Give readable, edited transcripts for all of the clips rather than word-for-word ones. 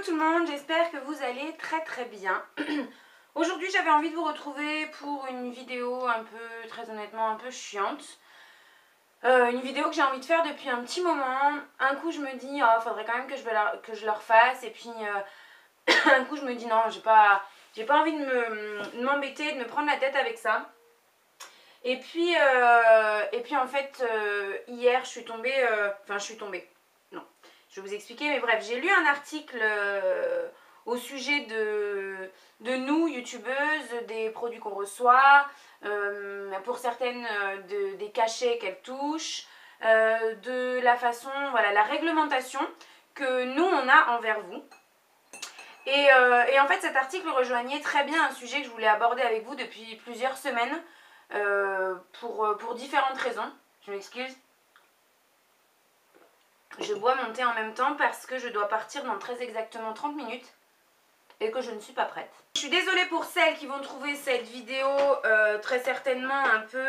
Hello tout le monde, j'espère que vous allez très bien. Aujourd'hui j'avais envie de vous retrouver pour une vidéo un peu, très honnêtement, un peu chiante. Une vidéo que j'ai envie de faire depuis un petit moment. Un coup je me dis, oh, faudrait quand même que je le refasse. Et puis un coup je me dis non, j'ai pas envie de m'embêter, de me prendre la tête avec ça. Et puis en fait, hier je suis tombée, non, je vais vous expliquer, mais bref, j'ai lu un article au sujet de nous, youtubeuses, des produits qu'on reçoit, pour certaines des cachets qu'elles touchent, de la façon, voilà, la réglementation que nous on a envers vous. Et en fait cet article rejoignait très bien un sujet que je voulais aborder avec vous depuis plusieurs semaines, pour différentes raisons. Je m'excuse. Je bois mon thé en même temps parce que je dois partir dans très exactement 30 minutes et que je ne suis pas prête. Je suis désolée pour celles qui vont trouver cette vidéo très certainement un peu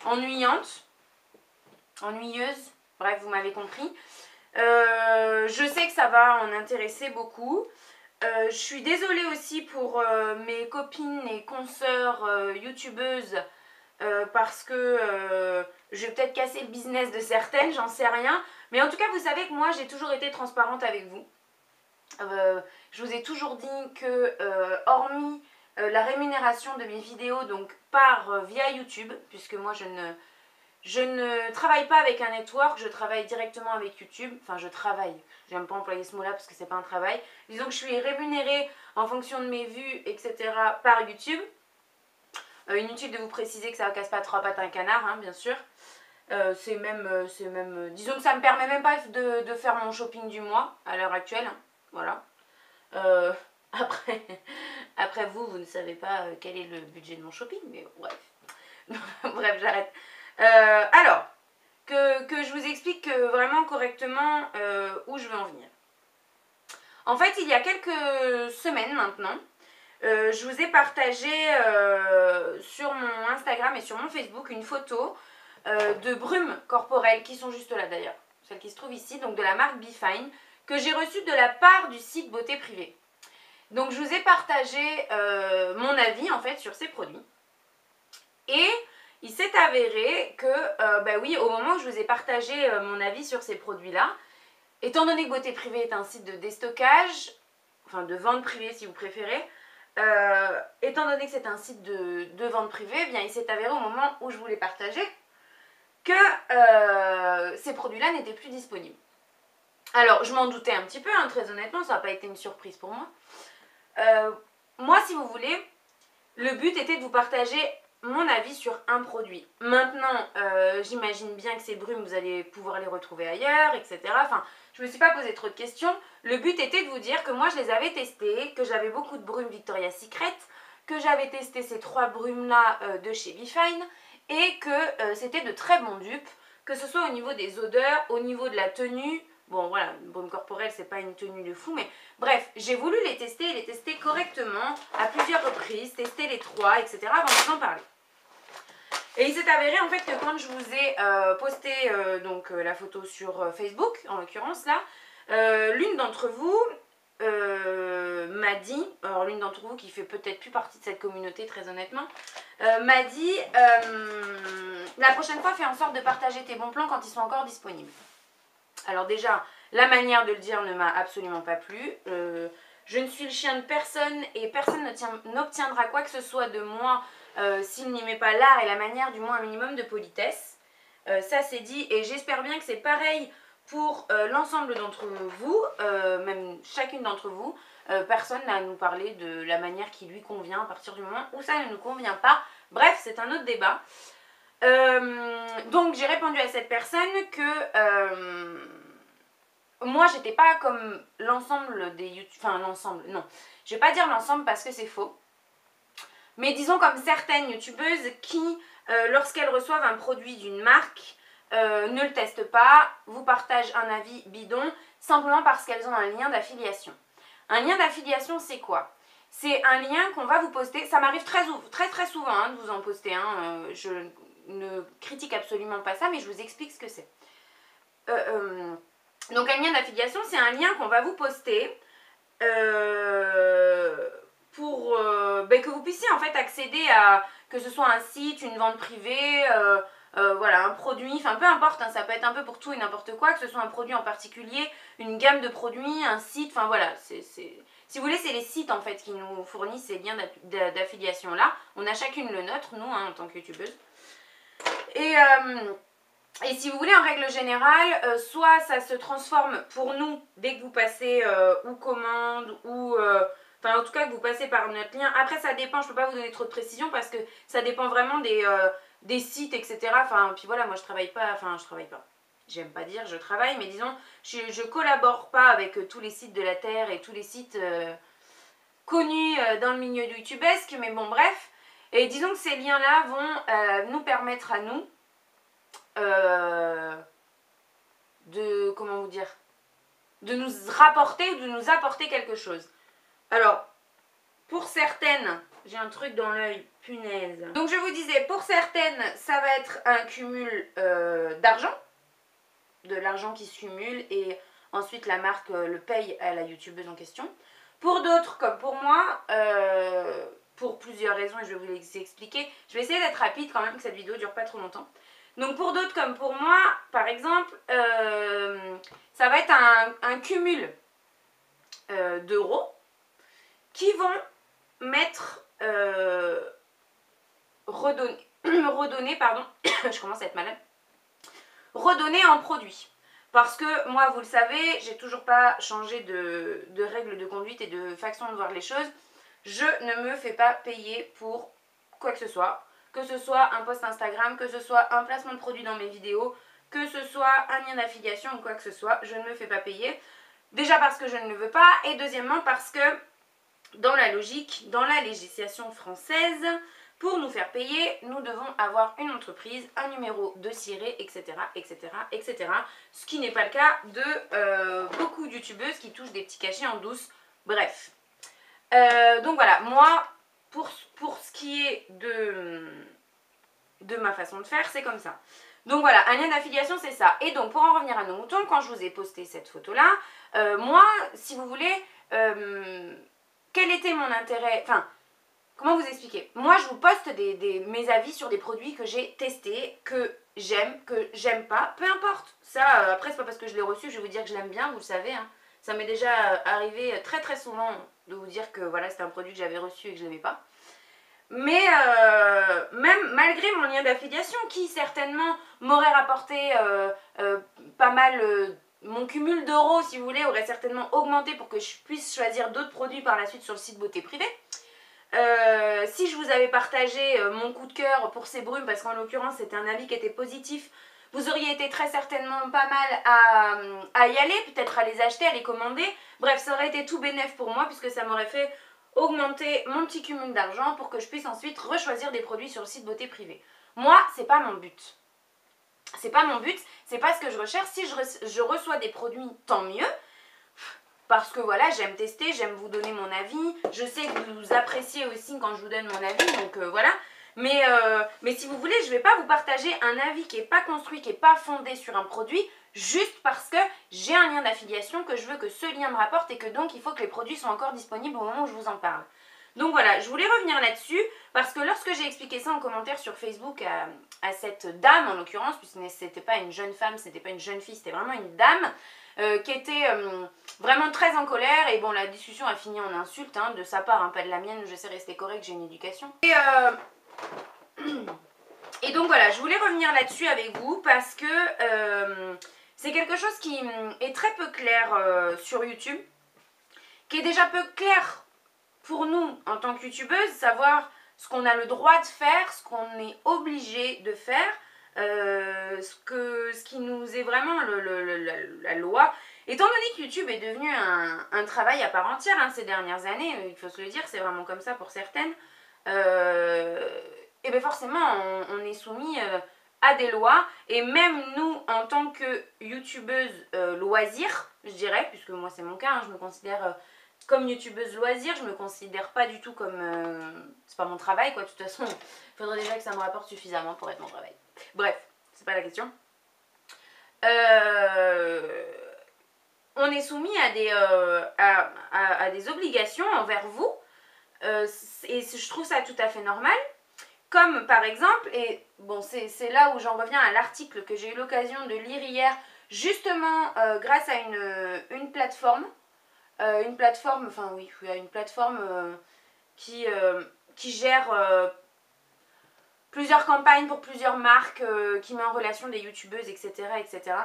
ennuyante, ennuyeuse, bref vous m'avez compris. Je sais que ça va en intéresser beaucoup. Je suis désolée aussi pour mes copines et consoeurs youtubeuses, parce que je vais peut-être casser le business de certaines, j'en sais rien. Mais en tout cas, vous savez que moi, j'ai toujours été transparente avec vous. Je vous ai toujours dit que, hormis la rémunération de mes vidéos, donc via YouTube, puisque moi, je ne travaille pas avec un network, je travaille directement avec YouTube. Enfin, je travaille, j'aime pas employer ce mot-là parce que c'est pas un travail. Disons que je suis rémunérée en fonction de mes vues, etc. par YouTube. Inutile de vous préciser que ça ne casse pas trois pattes à un canard, hein, bien sûr. C'est même, disons que ça me permet même pas de faire mon shopping du mois à l'heure actuelle, hein, voilà. Après vous ne savez pas quel est le budget de mon shopping, mais bref. Bref, j'arrête. Alors, que je vous explique vraiment correctement où je veux en venir. En fait, il y a quelques semaines maintenant, je vous ai partagé sur mon Instagram et sur mon Facebook une photo de brumes corporelles qui sont juste là d'ailleurs, celles qui se trouvent ici, donc de la marque Be Fine, que j'ai reçue de la part du site Beauté Privée. Donc je vous ai partagé mon avis en fait sur ces produits. Et il s'est avéré que, bah oui, au moment où je vous ai partagé mon avis sur ces produits-là, étant donné que Beauté Privée est un site de déstockage, enfin de vente privée si vous préférez, étant donné que c'est un site de vente privée, eh bien il s'est avéré au moment où je vous l'ai partagé que ces produits-là n'étaient plus disponibles. Alors je m'en doutais un petit peu, hein, très honnêtement, ça n'a pas été une surprise pour moi. Moi, si vous voulez, le but était de vous partager mon avis sur un produit. Maintenant, j'imagine bien que ces brumes, vous allez pouvoir les retrouver ailleurs, etc. Enfin, je ne me suis pas posé trop de questions. Le but était de vous dire que moi, je les avais testées, que j'avais beaucoup de brumes Victoria's Secret, que j'avais testé ces 3 brumes-là de chez Be Fine, et que c'était de très bons dupes, que ce soit au niveau des odeurs, au niveau de la tenue. Bon, voilà, une brume corporelle, c'est pas une tenue de fou, mais bref, j'ai voulu les tester et les tester correctement à plusieurs reprises, tester les 3, etc. avant de vous en parler. Et il s'est avéré en fait que quand je vous ai posté la photo sur Facebook, en l'occurrence là, l'une d'entre vous m'a dit, alors l'une d'entre vous qui fait peut-être plus partie de cette communauté très honnêtement, m'a dit la prochaine fois fais en sorte de partager tes bons plans quand ils sont encore disponibles. Alors déjà, la manière de le dire ne m'a absolument pas plu. Je ne suis le chien de personne et personne n'obtiendra quoi que ce soit de moi s'il n'y met pas l'art et la manière, du moins un minimum de politesse. Ça c'est dit et j'espère bien que c'est pareil pour l'ensemble d'entre vous, même chacune d'entre vous. Personne n'a à nous parler de la manière qui lui convient à partir du moment où ça ne nous convient pas. Bref, c'est un autre débat. Donc j'ai répondu à cette personne que moi j'étais pas comme l'ensemble des youtubeurs, enfin l'ensemble, non, je vais pas dire l'ensemble parce que c'est faux, mais disons comme certaines youtubeuses qui lorsqu'elles reçoivent un produit d'une marque ne le testent pas, vous partagent un avis bidon simplement parce qu'elles ont un lien d'affiliation. Un lien d'affiliation c'est quoi? C'est un lien qu'on va vous poster, ça m'arrive très souvent hein, de vous en poster un, je ne critique absolument pas ça mais je vous explique ce que c'est. Donc un lien d'affiliation c'est un lien qu'on va vous poster ben, que vous puissiez en fait accéder à, que ce soit un site, une vente privée, voilà, un produit, enfin peu importe, hein, ça peut être un peu pour tout et n'importe quoi, que ce soit un produit en particulier, une gamme de produits, un site, enfin voilà, si vous voulez, c'est les sites en fait qui nous fournissent ces liens d'affiliation là. On a chacune le nôtre, nous, hein, en tant que youtubeuse. Et si vous voulez, en règle générale, soit ça se transforme pour nous dès que vous passez ou commande ou... Enfin, en tout cas, que vous passez par notre lien. Après, ça dépend, je ne peux pas vous donner trop de précision parce que ça dépend vraiment des sites, etc. Enfin, puis voilà, moi je travaille pas, j'aime pas dire je travaille, mais disons, je collabore pas avec tous les sites de la Terre et tous les sites connus dans le milieu du youtubesque, mais bon, bref. Et disons que ces liens-là vont nous permettre à nous de, comment vous dire, de nous rapporter ou de nous apporter quelque chose. Alors, pour certaines, j'ai un truc dans l'œil, punaise. Donc je vous disais, pour certaines, ça va être un cumul d'argent, de l'argent qui se cumule et ensuite la marque le paye à la youtubeuse en question. Pour d'autres, comme pour moi, pour plusieurs raisons et je vais vous les expliquer, je vais essayer d'être rapide quand même, que cette vidéo ne dure pas trop longtemps. Donc pour d'autres comme pour moi, par exemple, ça va être un cumul d'euros qui vont m'être redonnés, pardon, je commence à être malade, redonnés en produits. Parce que moi, vous le savez, j'ai toujours pas changé de règles de conduite et de façon de voir les choses. Je ne me fais pas payer pour quoi que ce soit un post Instagram, que ce soit un placement de produit dans mes vidéos, que ce soit un lien d'affiliation ou quoi que ce soit, je ne me fais pas payer. Déjà parce que je ne le veux pas et deuxièmement parce que dans la logique, dans la législation française, pour nous faire payer, nous devons avoir une entreprise, un numéro de ciré, etc., etc., etc. Ce qui n'est pas le cas de beaucoup de youtubeuses qui touchent des petits cachets en douce. Bref. Donc voilà, moi, pour ce qui est de ma façon de faire, c'est comme ça. Donc voilà, un lien d'affiliation, c'est ça. Et donc, pour en revenir à nos moutons, quand je vous ai posté cette photo-là, moi, si vous voulez, quel était mon intérêt... Enfin, comment vous expliquer? Moi, je vous poste mes avis sur des produits que j'ai testés, que j'aime pas, peu importe. Ça, après, c'est pas parce que je l'ai reçu, je vais vous dire que je l'aime bien, vous le savez, hein. Ça m'est déjà arrivé très très souvent de vous dire que voilà, c'était un produit que j'avais reçu et que je n'aimais pas. Mais même malgré mon lien d'affiliation qui certainement m'aurait rapporté pas mal, mon cumul d'euros si vous voulez aurait certainement augmenté pour que je puisse choisir d'autres produits par la suite sur le site Beauté Privée. Si je vous avais partagé mon coup de cœur pour ces brumes, parce qu'en l'occurrence c'était un avis qui était positif, vous auriez été très certainement pas mal à y aller, peut-être à les acheter, à les commander. Bref, ça aurait été tout bénef pour moi puisque ça m'aurait fait augmenter mon petit cumul d'argent pour que je puisse ensuite rechoisir des produits sur le site Beauté Privée. Moi, c'est pas mon but. C'est pas mon but, c'est pas ce que je recherche. Si je reçois des produits, tant mieux. Parce que voilà, j'aime tester, j'aime vous donner mon avis. Je sais que vous appréciez aussi quand je vous donne mon avis, donc voilà. Mais si vous voulez, je ne vais pas vous partager un avis qui n'est pas construit, qui n'est pas fondé sur un produit, juste parce que j'ai un lien d'affiliation, que je veux que ce lien me rapporte et que donc il faut que les produits soient encore disponibles au moment où je vous en parle. Donc voilà, je voulais revenir là-dessus parce que lorsque j'ai expliqué ça en commentaire sur Facebook à cette dame en l'occurrence, puisque c'était pas une jeune femme, c'était pas une jeune fille, c'était vraiment une dame qui était vraiment très en colère et bon la discussion a fini en insulte hein, de sa part, hein, pas de la mienne, je sais rester correcte, j'ai une éducation. Et donc voilà, je voulais revenir là-dessus avec vous parce que c'est quelque chose qui est très peu clair sur YouTube, qui est déjà peu clair pour nous en tant que youtubeuse, savoir ce qu'on a le droit de faire, ce qu'on est obligé de faire, ce qui nous est vraiment la loi. Étant donné que YouTube est devenu un travail à part entière hein, ces dernières années, il faut se le dire, c'est vraiment comme ça pour certaines, et bien forcément on est soumis à des lois, et même nous en tant que youtubeuse loisir, je dirais, puisque moi c'est mon cas, hein, je me considère... comme youtubeuse loisir, je me considère pas du tout comme... c'est pas mon travail quoi, de toute façon, il faudrait déjà que ça me rapporte suffisamment pour être mon travail. Bref, c'est pas la question. On est soumis à a des obligations envers vous, et je trouve ça tout à fait normal. Comme par exemple, et bon c'est là où j'en reviens à l'article que j'ai eu l'occasion de lire hier, justement grâce à une plateforme, une plateforme qui gère plusieurs campagnes pour plusieurs marques, qui met en relation des youtubeuses, etc. etc.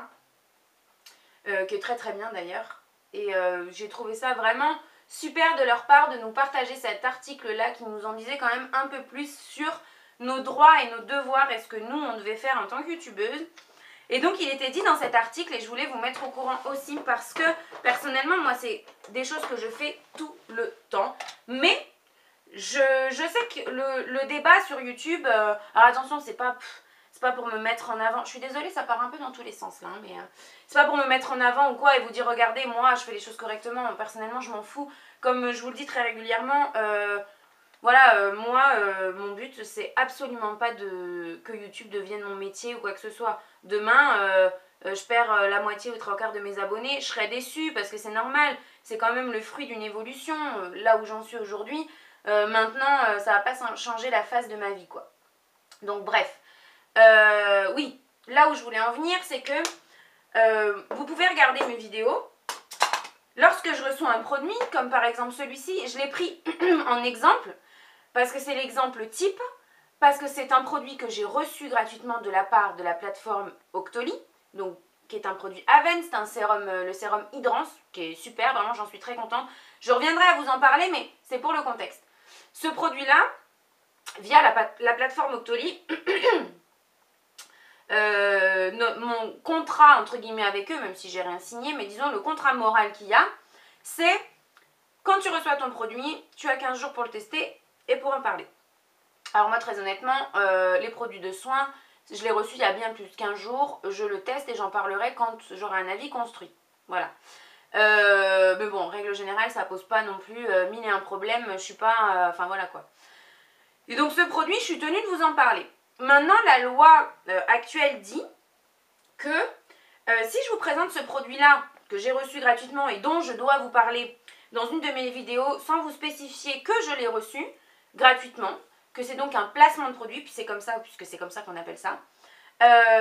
Qui est très très bien d'ailleurs. Et j'ai trouvé ça vraiment super de leur part de nous partager cet article-là qui nous en disait quand même un peu plus sur nos droits et nos devoirs et ce que nous on devait faire en tant que youtubeuse. Et donc il était dit dans cet article, et je voulais vous mettre au courant aussi parce que personnellement moi c'est des choses que je fais tout le temps, mais je sais que le débat sur YouTube, alors attention c'est pas pour me mettre en avant, je suis désolée ça part un peu dans tous les sens là, hein, mais c'est pas pour me mettre en avant ou quoi et vous dire regardez moi je fais les choses correctement, personnellement je m'en fous, comme je vous le dis très régulièrement, voilà, moi, mon but, c'est absolument pas que YouTube devienne mon métier ou quoi que ce soit. Demain, je perds la moitié ou trois quarts de mes abonnés, je serais déçue parce que c'est normal. C'est quand même le fruit d'une évolution, là où j'en suis aujourd'hui. Maintenant, ça va pas changer la face de ma vie, quoi. Donc, bref. Oui, là où je voulais en venir, c'est que vous pouvez regarder mes vidéos. Lorsque je reçois un produit, comme par exemple celui-ci, je l'ai pris en exemple. Parce que c'est l'exemple type, parce que c'est un produit que j'ai reçu gratuitement de la part de la plateforme Octoly, donc qui est un produit Aven, c'est un sérum, le sérum Hydrance, qui est super, vraiment j'en suis très contente. Je reviendrai à vous en parler, mais c'est pour le contexte. Ce produit-là, via la plateforme Octoly, mon contrat entre guillemets avec eux, même si j'ai rien signé, mais disons le contrat moral qu'il y a, c'est quand tu reçois ton produit, tu as 15 jours pour le tester et pour en parler. Alors moi très honnêtement, les produits de soins, je l'ai reçu il y a bien plus de 15 jours, je le teste et j'en parlerai quand j'aurai un avis construit. Voilà. Mais bon, règle générale, ça pose pas non plus mille et un problèmes, je suis pas... Enfin voilà quoi. Et donc ce produit, je suis tenue de vous en parler. Maintenant, la loi actuelle dit que si je vous présente ce produit-là, que j'ai reçu gratuitement et dont je dois vous parler dans une de mes vidéos sans vous spécifier que je l'ai reçu gratuitement, que c'est donc un placement de produit, puis c'est comme ça, puisque c'est comme ça qu'on appelle ça,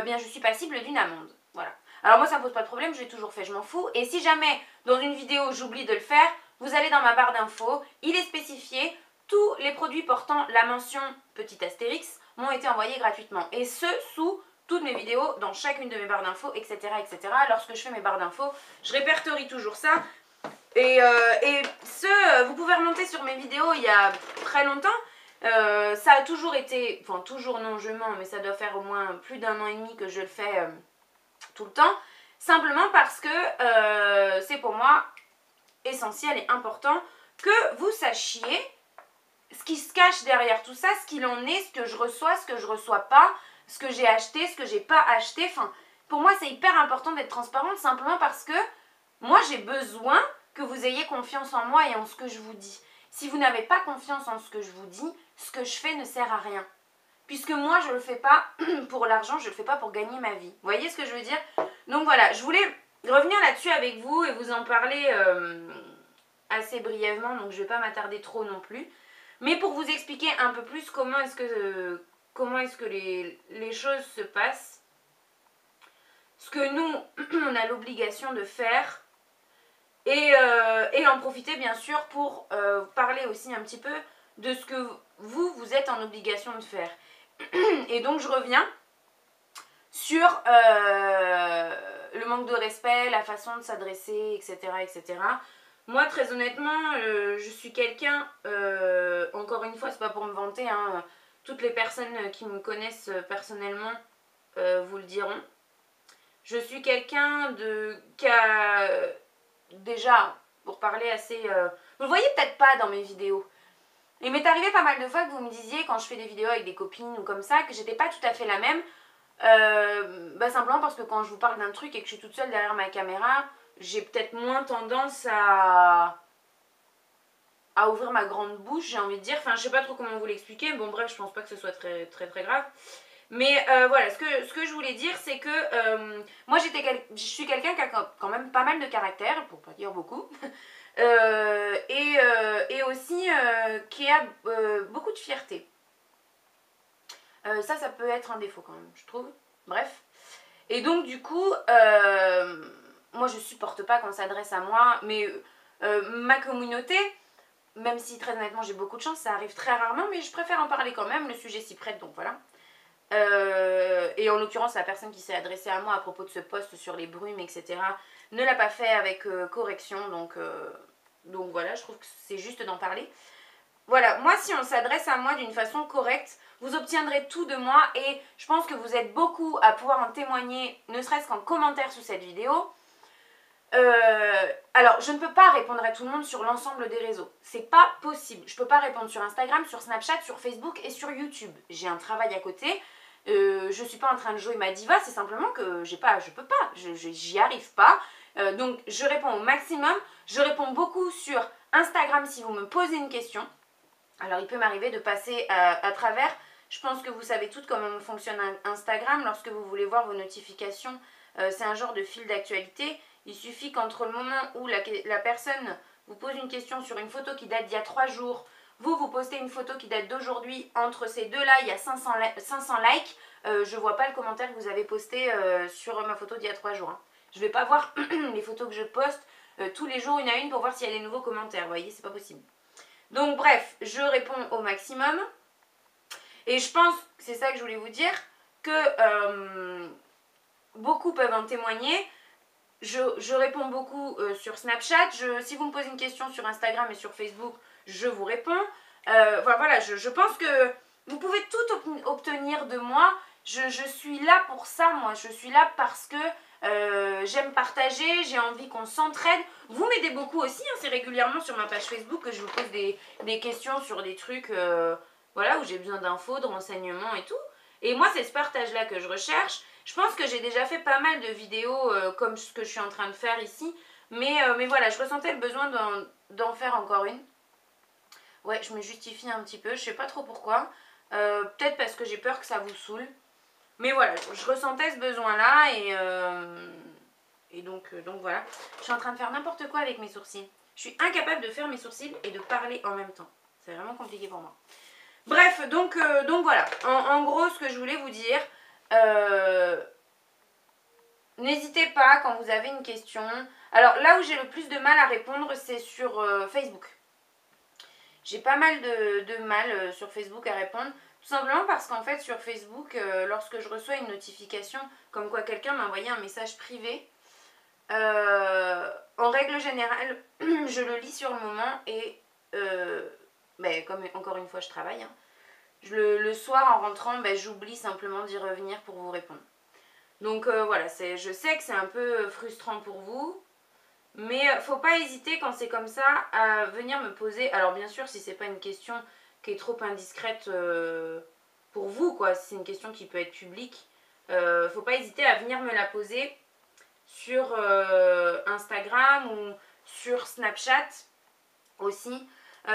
bien je suis passible d'une amende. Voilà. Alors moi ça me pose pas de problème, je l'ai toujours fait, je m'en fous. Et si jamais dans une vidéo j'oublie de le faire, vous allez dans ma barre d'infos, il est spécifié, tous les produits portant la mention petit astérix m'ont été envoyés gratuitement. Et ce, sous toutes mes vidéos, dans chacune de mes barres d'infos, etc., etc. Lorsque je fais mes barres d'infos, je répertorie toujours ça. Et vous pouvez remonter sur mes vidéos il y a très longtemps. Ça a toujours été, enfin toujours non je mens, mais ça doit faire au moins plus d'1 an et demi que je le fais tout le temps. Simplement parce que c'est pour moi essentiel et important que vous sachiez ce qui se cache derrière tout ça, ce qu'il en est, ce que je reçois, ce que je reçois pas, ce que j'ai acheté, ce que j'ai pas acheté. Enfin, pour moi c'est hyper important d'être transparente simplement parce que moi j'ai besoin que vous ayez confiance en moi et en ce que je vous dis. Si vous n'avez pas confiance en ce que je vous dis, ce que je fais ne sert à rien. Puisque moi, je ne le fais pas pour l'argent, je ne le fais pas pour gagner ma vie. Vous voyez ce que je veux dire? Donc voilà, je voulais revenir là-dessus avec vous et vous en parler assez brièvement, donc je ne vais pas m'attarder trop non plus. Mais pour vous expliquer un peu plus comment est-ce que les choses se passent, ce que nous, on a l'obligation de faire, et en profiter bien sûr pour parler aussi un petit peu de ce que vous êtes en obligation de faire. Et donc je reviens sur le manque de respect, la façon de s'adresser, etc., etc. Moi très honnêtement, je suis quelqu'un, encore une fois c'est pas pour me vanter, hein, toutes les personnes qui me connaissent personnellement vous le diront. Je suis quelqu'un qui a... Déjà, pour parler assez... Vous le voyez peut-être pas dans mes vidéos. Il m'est arrivé pas mal de fois que vous me disiez, quand je fais des vidéos avec des copines ou comme ça, que j'étais pas tout à fait la même. Simplement parce que quand je vous parle d'un truc et que je suis toute seule derrière ma caméra, j'ai peut-être moins tendance à ouvrir ma grande bouche, j'ai envie de dire. Enfin, je sais pas trop comment vous l'expliquer. Bon, bref, je pense pas que ce soit très très très grave. Mais voilà, ce que je voulais dire, c'est que moi je suis quelqu'un qui a quand même pas mal de caractère, pour pas dire beaucoup. Et qui a beaucoup de fierté. Ça peut être un défaut quand même, je trouve. Bref. Et donc du coup, moi je supporte pas qu'on s'adresse à moi, mais ma communauté, même si très honnêtement j'ai beaucoup de chance, ça arrive très rarement, mais je préfère en parler quand même, le sujet s'y prête, donc voilà. Et en l'occurrence, la personne qui s'est adressée à moi à propos de ce post sur les brumes, etc., ne l'a pas fait avec correction, donc voilà, je trouve que c'est juste d'en parler. Voilà, moi si on s'adresse à moi d'une façon correcte, vous obtiendrez tout de moi et je pense que vous êtes beaucoup à pouvoir en témoigner, ne serait-ce qu'en commentaire sous cette vidéo. Alors, je ne peux pas répondre à tout le monde sur l'ensemble des réseaux. C'est pas possible. Je peux pas répondre sur Instagram, sur Snapchat, sur Facebook et sur YouTube. J'ai un travail à côté. Je suis pas en train de jouer ma diva, c'est simplement que je peux pas. J'y arrive pas. Donc, je réponds au maximum. Je réponds beaucoup sur Instagram si vous me posez une question. Alors, il peut m'arriver de passer à travers. Je pense que vous savez toutes comment fonctionne Instagram. Lorsque vous voulez voir vos notifications, c'est un genre de fil d'actualité. Il suffit qu'entre le moment où la personne vous pose une question sur une photo qui date d'il y a 3 jours, vous postez une photo qui date d'aujourd'hui, entre ces deux-là, il y a 500 likes, je ne vois pas le commentaire que vous avez posté sur ma photo d'il y a 3 jours. Hein. Je ne vais pas voir les photos que je poste tous les jours une à une pour voir s'il y a des nouveaux commentaires, vous voyez, c'est pas possible. Donc bref, je réponds au maximum. Et je pense, c'est ça que je voulais vous dire, que beaucoup peuvent en témoigner. Je réponds beaucoup sur Snapchat. Si vous me posez une question sur Instagram et sur Facebook, je vous réponds. Voilà, je pense que vous pouvez tout obtenir de moi. Je suis là pour ça, moi. Je suis là parce que j'aime partager, j'ai envie qu'on s'entraide. Vous m'aidez beaucoup aussi. Hein, c'est régulièrement sur ma page Facebook que je vous pose des questions sur des trucs voilà, où j'ai besoin d'infos, de renseignements et tout. Et moi, c'est ce partage-là que je recherche. Je pense que j'ai déjà fait pas mal de vidéos comme ce que je suis en train de faire ici. Mais voilà, je ressentais le besoin d'en faire encore une. Ouais, je me justifie un petit peu, je sais pas trop pourquoi. Peut-être parce que j'ai peur que ça vous saoule. Mais voilà, je ressentais ce besoin-là et donc voilà. Je suis en train de faire n'importe quoi avec mes sourcils. Je suis incapable de faire mes sourcils et de parler en même temps. C'est vraiment compliqué pour moi. Bref, donc voilà. En gros, ce que je voulais vous dire... n'hésitez pas quand vous avez une question. Alors là où j'ai le plus de mal à répondre, c'est sur Facebook. J'ai pas mal de mal sur Facebook à répondre. Tout simplement parce qu'en fait sur Facebook, lorsque je reçois une notification comme quoi quelqu'un m'a envoyé un message privé, en règle générale, je le lis sur le moment et comme encore une fois je travaille, hein, le soir en rentrant, j'oublie simplement d'y revenir pour vous répondre. Donc voilà, je sais que c'est un peu frustrant pour vous, mais faut pas hésiter quand c'est comme ça à venir me poser. Alors bien sûr, si c'est pas une question qui est trop indiscrète pour vous, quoi, si c'est une question qui peut être publique, faut pas hésiter à venir me la poser sur Instagram ou sur Snapchat aussi.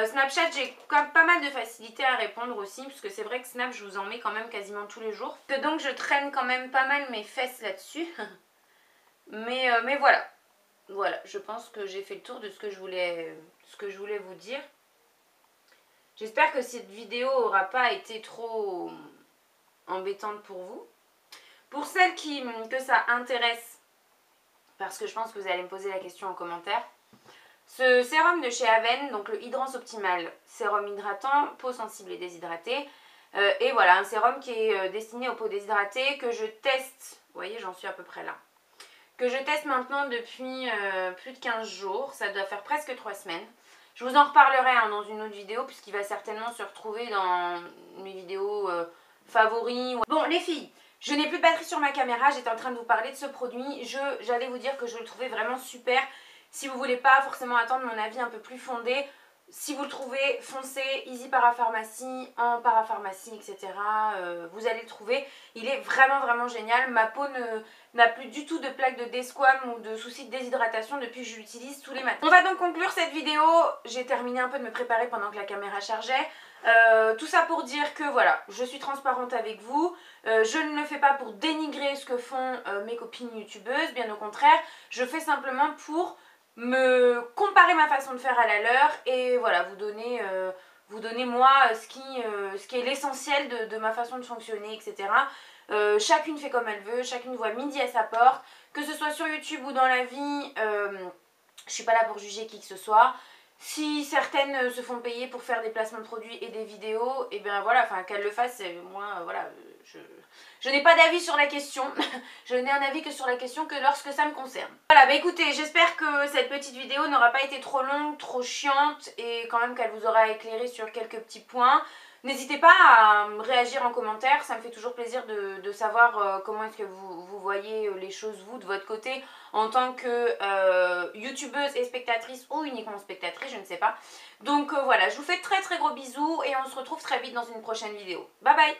Snapchat, j'ai quand même pas mal de facilité à répondre aussi, parce que c'est vrai que Snap, je vous en mets quand même quasiment tous les jours. Donc je traîne quand même pas mal mes fesses là-dessus. mais voilà. Voilà, je pense que j'ai fait le tour de ce que je voulais vous dire. J'espère que cette vidéo aura pas été trop embêtante pour vous. Pour celles que ça intéresse, parce que je pense que vous allez me poser la question en commentaire, ce sérum de chez Aven, donc le Hydrance Optimal, sérum hydratant, peau sensible et déshydratée. Et voilà, un sérum qui est destiné aux peaux déshydratées, que je teste, vous voyez, j'en suis à peu près là. Que je teste maintenant depuis plus de 15 jours, ça doit faire presque 3 semaines. Je vous en reparlerai hein, dans une autre vidéo, puisqu'il va certainement se retrouver dans mes vidéos favoris. Bon les filles, je n'ai plus de batterie sur ma caméra, j'étais en train de vous parler de ce produit. J'allais vous dire que je le trouvais vraiment super. Si vous voulez pas forcément attendre mon avis un peu plus fondé, si vous le trouvez, foncez, Easy Parapharmacie, en parapharmacie, etc. Vous allez le trouver. Il est vraiment vraiment génial. Ma peau n'a plus du tout de plaques de desquam ou de soucis de déshydratation depuis que je l'utilise tous les matins. On va donc conclure cette vidéo. J'ai terminé un peu de me préparer pendant que la caméra chargeait. Tout ça pour dire que voilà, je suis transparente avec vous. Je ne le fais pas pour dénigrer ce que font mes copines youtubeuses. Bien au contraire, je fais simplement pour me comparer ma façon de faire à la leur et voilà, vous donner vous donner moi ce qui est l'essentiel de ma façon de fonctionner, etc. Chacune fait comme elle veut, chacune voit midi à sa porte, que ce soit sur YouTube ou dans la vie, je suis pas là pour juger qui que ce soit. Si certaines se font payer pour faire des placements de produits et des vidéos, et bien voilà, enfin qu'elles le fassent, moi voilà, je n'ai pas d'avis sur la question. Je n'ai un avis que sur la question que lorsque ça me concerne. Voilà, bah écoutez, j'espère que cette petite vidéo n'aura pas été trop longue, trop chiante et quand même qu'elle vous aura éclairé sur quelques petits points. N'hésitez pas à réagir en commentaire, ça me fait toujours plaisir de savoir comment est-ce que vous voyez les choses vous de votre côté en tant que youtubeuse et spectatrice ou uniquement spectatrice, je ne sais pas. Donc voilà, je vous fais de très très gros bisous et on se retrouve très vite dans une prochaine vidéo. Bye bye!